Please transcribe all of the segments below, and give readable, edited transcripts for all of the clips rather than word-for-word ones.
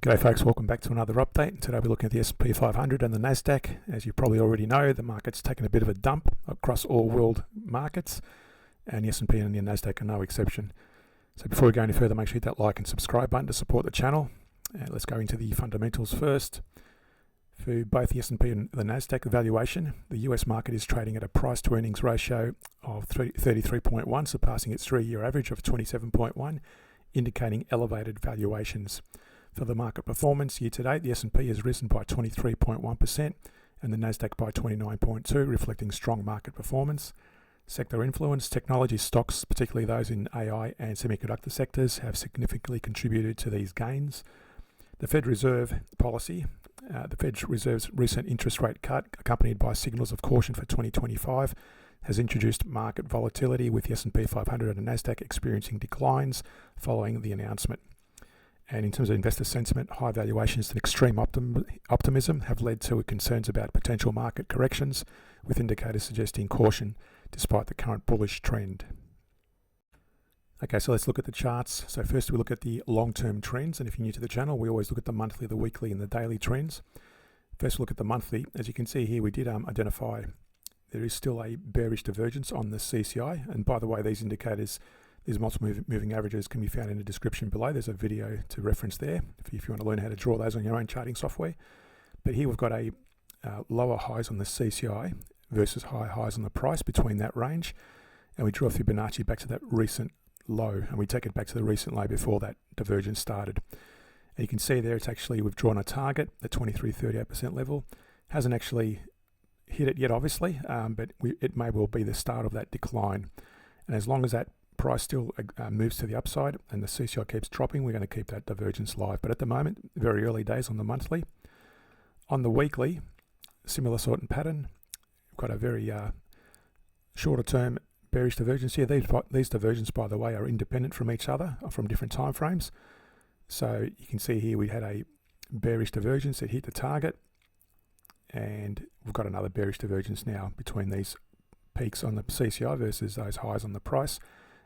G'day folks, welcome back to another update. Today we're looking at the S&P 500 and the NASDAQ. As you probably already know, the market's taken a bit of a dump across all world markets, and the S&P and the NASDAQ are no exception. So before we go any further, make sure you hit that like and subscribe button to support the channel. Let's go into the fundamentals first. For both the S&P and the NASDAQ valuation, the US market is trading at a price to earnings ratio of 33.1, surpassing its 3-year average of 27.1, indicating elevated valuations. For the market performance year to date, the S&P has risen by 23.1% and the NASDAQ by 29.2%, reflecting strong market performance. Sector influence, technology stocks, particularly those in AI and semiconductor sectors, have significantly contributed to these gains. The Fed Reserve policy, the Fed Reserve's recent interest rate cut, accompanied by signals of caution for 2025, has introduced market volatility, with the S&P 500 and NASDAQ experiencing declines following the announcement. And in terms of investor sentiment, high valuations and extreme optimism have led to concerns about potential market corrections, with indicators suggesting caution despite the current bullish trend. Okay, so let's look at the charts. So first we look at the long-term trends, and if you're new to the channel, we always look at the monthly, the weekly and the daily trends. First look at the monthly. As you can see here, we did identify there is still a bearish divergence on the CCI, and by the way, these indicators, these multiple moving averages, can be found in the description below. There's a video to reference there if you want to learn how to draw those on your own charting software. But here we've got a lower highs on the CCI versus high highs on the price between that range, and we draw Fibonacci back to that recent low, and we take it back to the recent low before that divergence started. And you can see there, it's actually, we've drawn a target at 23.38% level. Hasn't actually hit it yet, obviously, but it may well be the start of that decline. And as long as that price still moves to the upside and the CCI keeps dropping, we're going to keep that divergence live. But at the moment, very early days on the monthly. On the weekly, similar sort of pattern. We've got a very shorter term bearish divergence here. These divergences, by the way, are independent from each other, from different time frames. So you can see here we had a bearish divergence that hit the target, and we've got another bearish divergence now between these peaks on the CCI versus those highs on the price,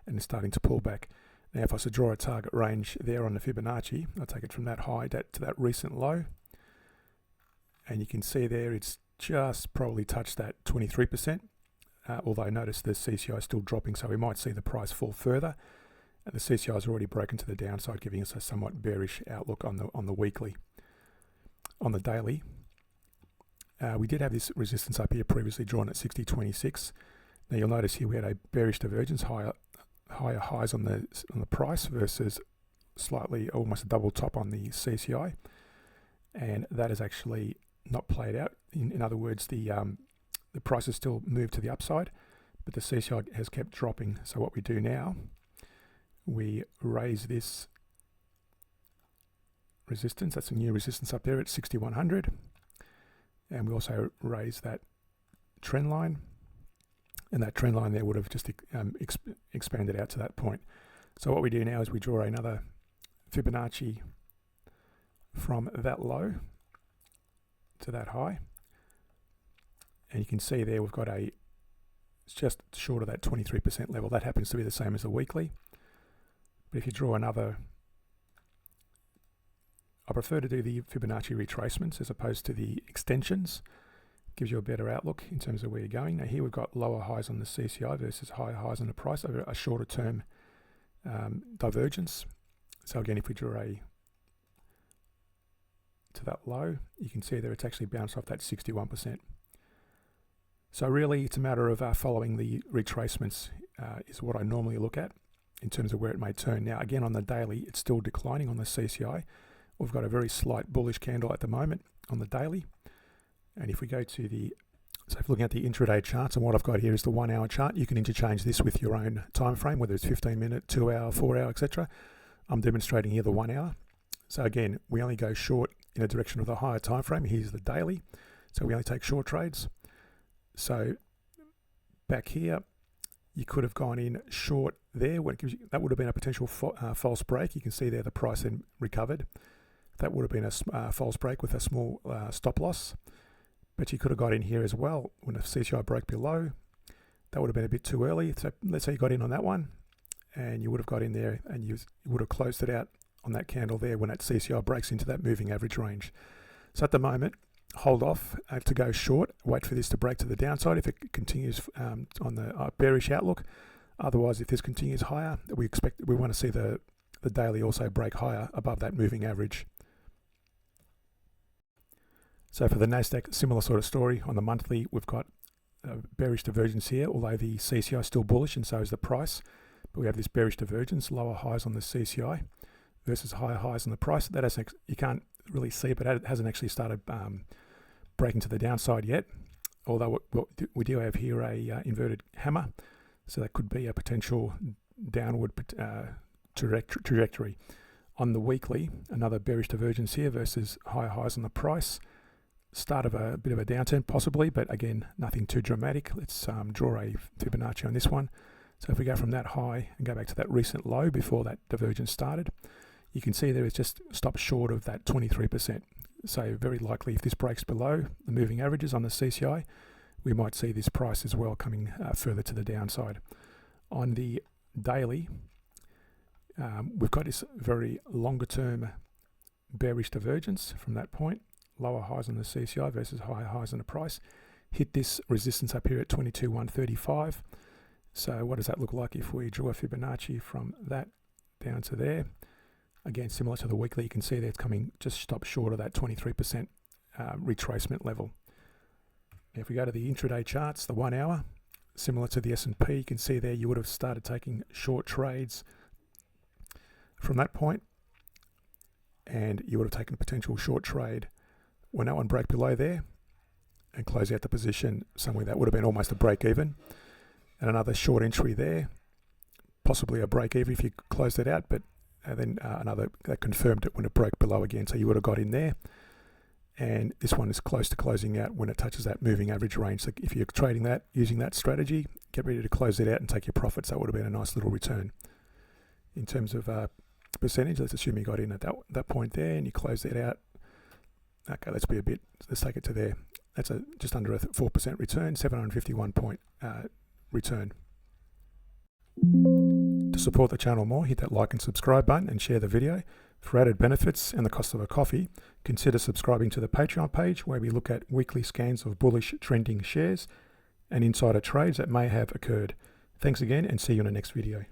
and it's starting to pull back. Now if I was to draw a target range there on the Fibonacci, I'll take it from that high to that recent low, and you can see there it's just probably touched that 23%, although notice the CCI is still dropping, so we might see the price fall further. And the CCI has already broken to the downside, giving us a somewhat bearish outlook on the weekly. On the daily, we did have this resistance up here previously drawn at 60.26. Now you'll notice here we had a bearish divergence, higher highs on the price versus slightly almost a double top on the CCI, and that has actually not played out. In other words, the price has still moved to the upside, but the CCI has kept dropping. So what we do now, we raise this resistance. That's a new resistance up there at 6100, and we also raise that trend line. And that trend line there would have just expanded out to that point. So what we do now is we draw another Fibonacci from that low to that high. And you can see there we've got it's just short of that 23% level. That happens to be the same as the weekly. But if you draw another, I prefer to do the Fibonacci retracements as opposed to the extensions. Gives you a better outlook in terms of where you're going. Now here we've got lower highs on the CCI versus higher highs on the price over a shorter term divergence. So again, if we draw to that low, you can see there it's actually bounced off that 61%. So really it's a matter of following the retracements is what I normally look at in terms of where it may turn. Now again, on the daily, it's still declining on the CCI. We've got a very slight bullish candle at the moment on the daily. And if we go to so if looking at the intraday charts, and what I've got here is the 1 hour chart, you can interchange this with your own time frame, whether it's 15 minute, 2 hour, 4 hour, etc. I'm demonstrating here the 1 hour. So again, we only go short in the direction of the higher time frame. Here's the daily. So we only take short trades. So back here, you could have gone in short there. That would have been a potential false break. You can see there the price then recovered. That would have been a false break with a small stop loss. But you could have got in here as well when the CCI broke below. That would have been a bit too early. So let's say you got in on that one, and you would have got in there and you would have closed it out on that candle there when that CCI breaks into that moving average range. So at the moment, hold off to go short, wait for this to break to the downside if it continues on the bearish outlook. Otherwise, if this continues higher, we want to see the daily also break higher above that moving average. So for the NASDAQ, similar sort of story. On the monthly, we've got a bearish divergence here, although the CCI is still bullish and so is the price. But we have this bearish divergence, lower highs on the CCI versus higher highs on the price. That hasn't, you can't really see, but it hasn't actually started breaking to the downside yet. Although we do have here a inverted hammer, so that could be a potential downward trajectory. On the weekly, another bearish divergence here versus higher highs on the price. Start of a bit of a downturn possibly, but again, nothing too dramatic. Let's draw a Fibonacci on this one. So if we go from that high and go back to that recent low before that divergence started, you can see there it's just stopped short of that 23%. So very likely if this breaks below the moving averages on the CCI, we might see this price as well coming further to the downside. On the daily, we've got this very longer term bearish divergence from that point. Lower highs on the CCI versus higher highs on the price. Hit this resistance up here at 22,135. So what does that look like if we draw a Fibonacci from that down to there? Again, similar to the weekly, you can see there it's coming just stopped short of that 23% retracement level. If we go to the intraday charts, the 1 hour, similar to the S&P, you can see there you would have started taking short trades from that point, and you would have taken a potential short trade when that one break below there and close out the position somewhere that would have been almost a break even, and another short entry there, possibly a break even if you closed it out, but then another that confirmed it when it broke below again, so you would have got in there. And this one is close to closing out when it touches that moving average range. So if you're trading that using that strategy, get ready to close it out and take your profits. That would have been a nice little return. In terms of percentage, let's assume you got in at that point there and you closed it out. Okay, let's take it to there. That's just under a 4% return, 751 point return. To support the channel more, hit that like and subscribe button and share the video. For added benefits and the cost of a coffee, consider subscribing to the Patreon page where we look at weekly scans of bullish trending shares and insider trades that may have occurred. Thanks again and see you in the next video.